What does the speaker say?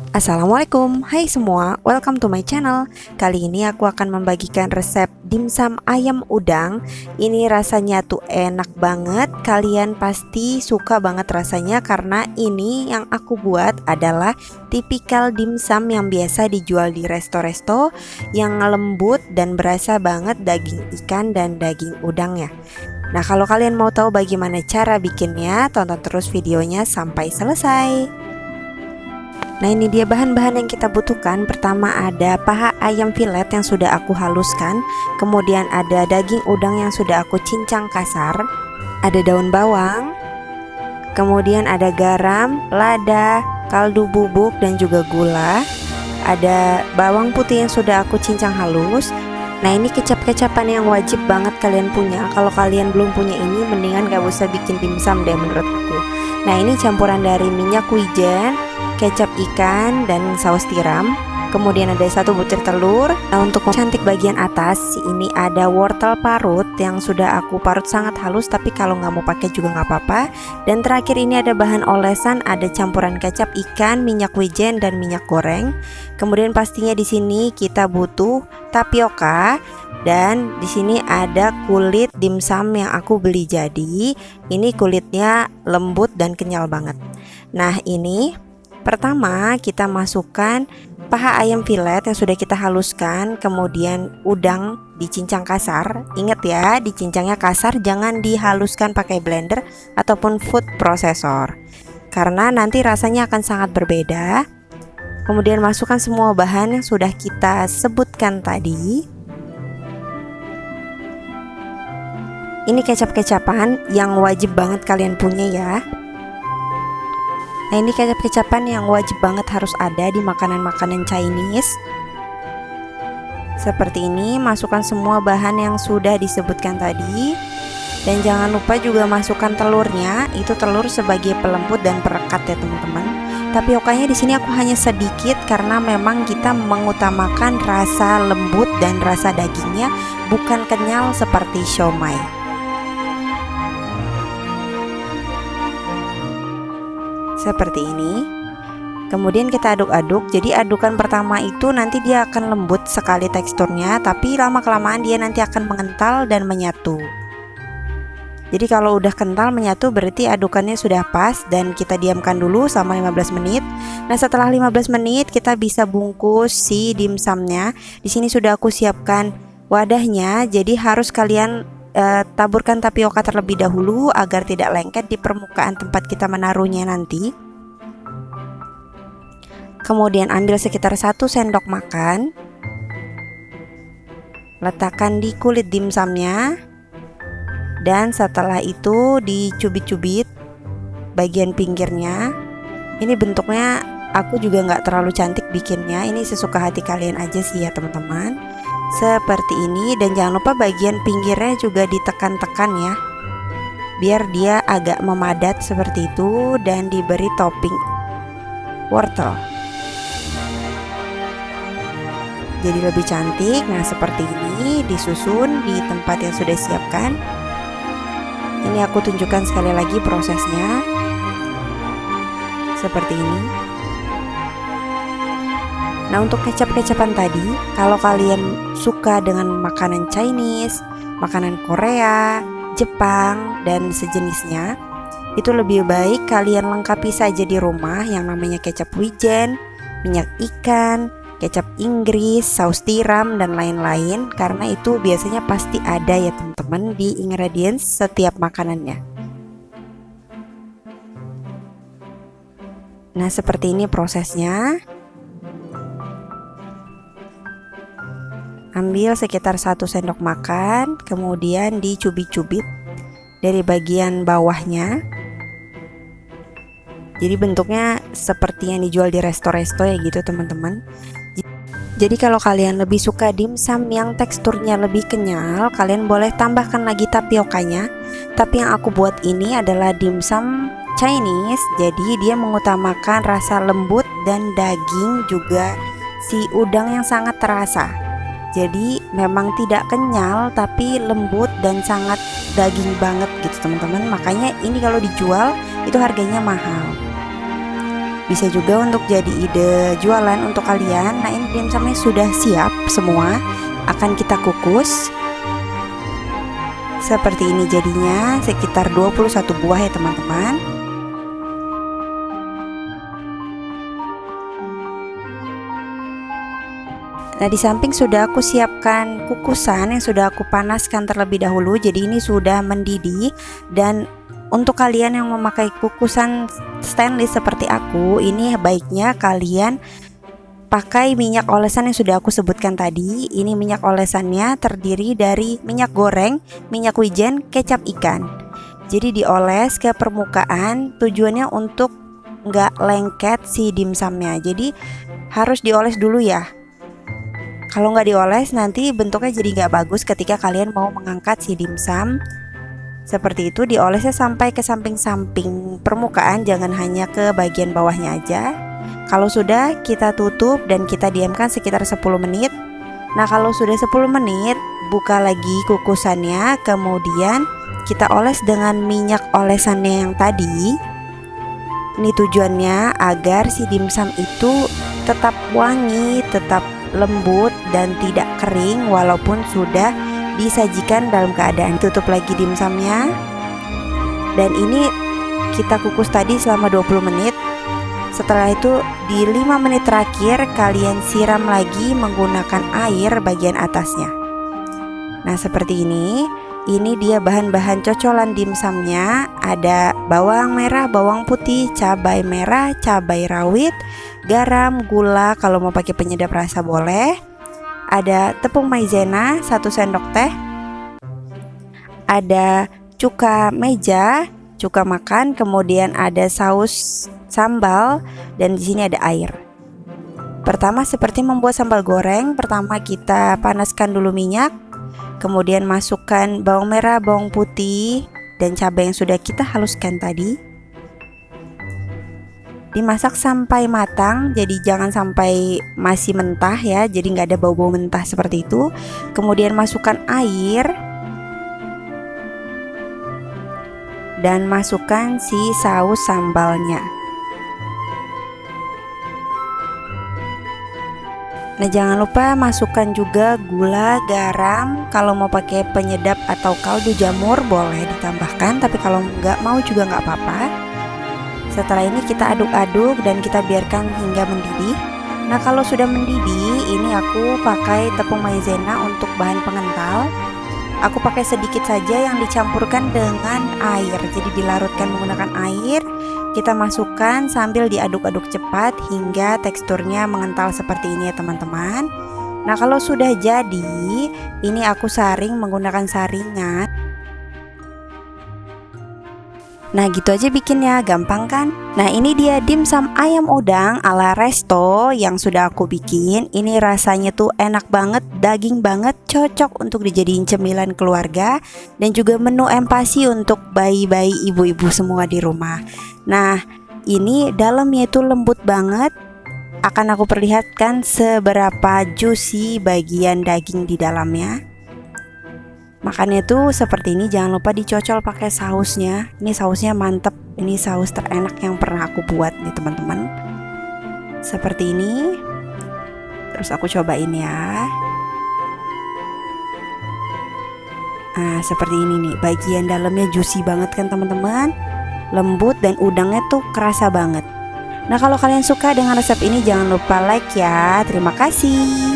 Assalamualaikum, hai semua, welcome to my channel. Kali ini aku akan membagikan resep dimsum ayam udang. Ini rasanya tuh enak banget, kalian pasti suka banget rasanya karena ini yang aku buat adalah tipikal dimsum yang biasa dijual di resto-resto, yang lembut dan berasa banget daging ikan dan daging udangnya. Nah, kalau kalian mau tahu bagaimana cara bikinnya, tonton terus videonya sampai selesai. Nah, ini dia bahan-bahan yang kita butuhkan. Pertama ada paha ayam filet yang sudah aku haluskan. Kemudian ada daging udang yang sudah aku cincang kasar. Ada daun bawang. Kemudian ada garam, lada, kaldu bubuk dan juga gula. Ada bawang putih yang sudah aku cincang halus. Nah, ini kecap-kecapan yang wajib banget kalian punya. Kalau kalian belum punya ini, mendingan gak usah bikin dimsum deh menurut aku. Nah, ini campuran dari minyak wijen, kecap ikan, dan saus tiram. Kemudian ada 1 butir telur. Nah, untuk cantik bagian atas ini ada wortel parut yang sudah aku parut sangat halus, tapi kalau nggak mau pakai juga nggak apa-apa. Dan terakhir ini ada bahan olesan, ada campuran kecap ikan, minyak wijen, dan minyak goreng. Kemudian pastinya di sini kita butuh tapioka, dan di sini ada kulit dimsum yang aku beli jadi. Ini kulitnya lembut dan kenyal banget. Nah, ini pertama kita masukkan paha ayam filet yang sudah kita haluskan, kemudian udang dicincang kasar. Ingat ya, dicincangnya kasar, jangan dihaluskan pakai blender ataupun food processor, karena nanti rasanya akan sangat berbeda. Kemudian masukkan semua bahan yang sudah kita sebutkan tadi. Ini kecap-kecapan yang wajib banget kalian punya ya. Nah, ini kecap-kecapan yang wajib banget harus ada di makanan-makanan Chinese. Seperti ini, masukkan semua bahan yang sudah disebutkan tadi. Dan jangan lupa juga masukkan telurnya. Itu telur sebagai pelembut dan perekat ya teman-teman. Tapiokanya di sini aku hanya sedikit karena memang kita mengutamakan rasa lembut dan rasa dagingnya, bukan kenyal seperti siomay. Seperti ini. Kemudian kita aduk-aduk. Jadi adukan pertama itu nanti dia akan lembut sekali teksturnya, tapi lama-kelamaan dia nanti akan mengental dan menyatu. Jadi kalau udah kental menyatu berarti adukannya sudah pas, dan kita diamkan dulu selama 15 menit. Nah, setelah 15 menit kita bisa bungkus si dimsumnya. Di sini sudah aku siapkan wadahnya. Jadi harus kalian taburkan tapioka terlebih dahulu agar tidak lengket di permukaan tempat kita menaruhnya nanti. Kemudian ambil sekitar 1 sendok makan, letakkan di kulit dimsumnya, dan setelah itu dicubit-cubit bagian pinggirnya. Ini bentuknya aku juga nggak terlalu cantik bikinnya, ini sesuka hati kalian aja sih ya teman-teman. Seperti ini, dan jangan lupa bagian pinggirnya juga ditekan-tekan ya, biar dia agak memadat seperti itu, dan diberi topping wortel jadi lebih cantik. Nah, seperti ini disusun di tempat yang sudah siapkan. Ini aku tunjukkan sekali lagi prosesnya seperti ini. Nah, untuk kecap-kecapan tadi, kalau kalian suka dengan makanan Chinese, makanan Korea, Jepang, dan sejenisnya, itu lebih baik kalian lengkapi saja di rumah yang namanya kecap wijen, minyak ikan, kecap Inggris, saus tiram, dan lain-lain, karena itu biasanya pasti ada ya teman-teman di ingredients setiap makanannya. Nah, seperti ini prosesnya. Ambil sekitar 1 sendok makan, kemudian dicubit-cubit dari bagian bawahnya. Jadi bentuknya seperti yang dijual di resto-resto ya gitu teman-teman. Jadi kalau kalian lebih suka dimsum yang teksturnya lebih kenyal, kalian boleh tambahkan lagi tapiokanya. Tapi yang aku buat ini adalah dimsum Chinese, jadi dia mengutamakan rasa lembut dan daging juga si udang yang sangat terasa. Jadi memang tidak kenyal tapi lembut dan sangat daging banget gitu teman-teman. Makanya ini kalau dijual itu harganya mahal. Bisa juga untuk jadi ide jualan untuk kalian. Nah, ini dimsumnya sudah siap semua, akan kita kukus. Seperti ini jadinya, sekitar 21 buah ya teman-teman. Nah, di samping sudah aku siapkan kukusan yang sudah aku panaskan terlebih dahulu. Jadi ini sudah mendidih. Dan untuk kalian yang memakai kukusan stainless seperti aku, ini baiknya kalian pakai minyak olesan yang sudah aku sebutkan tadi. Ini minyak olesannya terdiri dari minyak goreng, minyak wijen, kecap ikan. Jadi dioles ke permukaan, tujuannya untuk nggak lengket si dimsumnya. Jadi harus dioles dulu ya. Kalau nggak dioles nanti bentuknya jadi nggak bagus ketika kalian mau mengangkat si dimsum. Seperti itu, diolesnya sampai ke samping-samping permukaan, jangan hanya ke bagian bawahnya aja. Kalau sudah, kita tutup dan kita diamkan sekitar 10 menit. Nah, kalau sudah 10 menit, buka lagi kukusannya, kemudian kita oles dengan minyak olesannya yang tadi. Ini tujuannya agar si dimsum itu tetap wangi, tetap lembut dan tidak kering walaupun sudah disajikan dalam keadaan. Tutup lagi dimsumnya. Dan ini kita kukus tadi selama 20 menit. Setelah itu di 5 menit terakhir kalian siram lagi menggunakan air bagian atasnya. Nah, seperti ini. Ini dia bahan-bahan cocolan dimsumnya. Ada bawang merah, bawang putih, cabai merah, cabai rawit, garam, gula, kalau mau pakai penyedap rasa boleh. Ada tepung maizena 1 sendok teh. Ada cuka meja, cuka makan, kemudian ada saus sambal, dan di sini ada air. Pertama seperti membuat sambal goreng, pertama kita panaskan dulu minyak. Kemudian masukkan bawang merah, bawang putih, dan cabai yang sudah kita haluskan tadi. Dimasak sampai matang, jadi jangan sampai masih mentah ya, jadi nggak ada bau-bau mentah seperti itu. Kemudian masukkan air dan masukkan si saus sambalnya. Nah, jangan lupa masukkan juga gula, garam. Kalau mau pakai penyedap atau kaldu jamur boleh ditambahkan, tapi kalau nggak mau juga nggak apa-apa. Setelah ini kita aduk-aduk dan kita biarkan hingga mendidih. Nah, kalau sudah mendidih, ini aku pakai tepung maizena untuk bahan pengental. Aku pakai sedikit saja yang dicampurkan dengan air. Jadi dilarutkan menggunakan air. Kita masukkan sambil diaduk-aduk cepat hingga teksturnya mengental seperti ini ya teman-teman. Nah, kalau sudah jadi, ini aku saring menggunakan saringan. Nah, gitu aja bikinnya, gampang kan? Nah, ini dia dimsum ayam udang ala resto yang sudah aku bikin. Ini rasanya tuh enak banget, daging banget, cocok untuk dijadiin cemilan keluarga. Dan juga menu empasi untuk bayi-bayi ibu-ibu semua di rumah. Nah, ini dalamnya itu lembut banget. Akan aku perlihatkan seberapa juicy bagian daging di dalamnya. Makannya tuh seperti ini, jangan lupa dicocol pakai sausnya. Ini sausnya mantep, ini saus terenak yang pernah aku buat nih teman-teman. Seperti ini. Terus aku cobain ya. Nah, seperti ini nih, bagian dalamnya juicy banget kan teman-teman. Lembut dan udangnya tuh kerasa banget. Nah, kalau kalian suka dengan resep ini jangan lupa like ya. Terima kasih.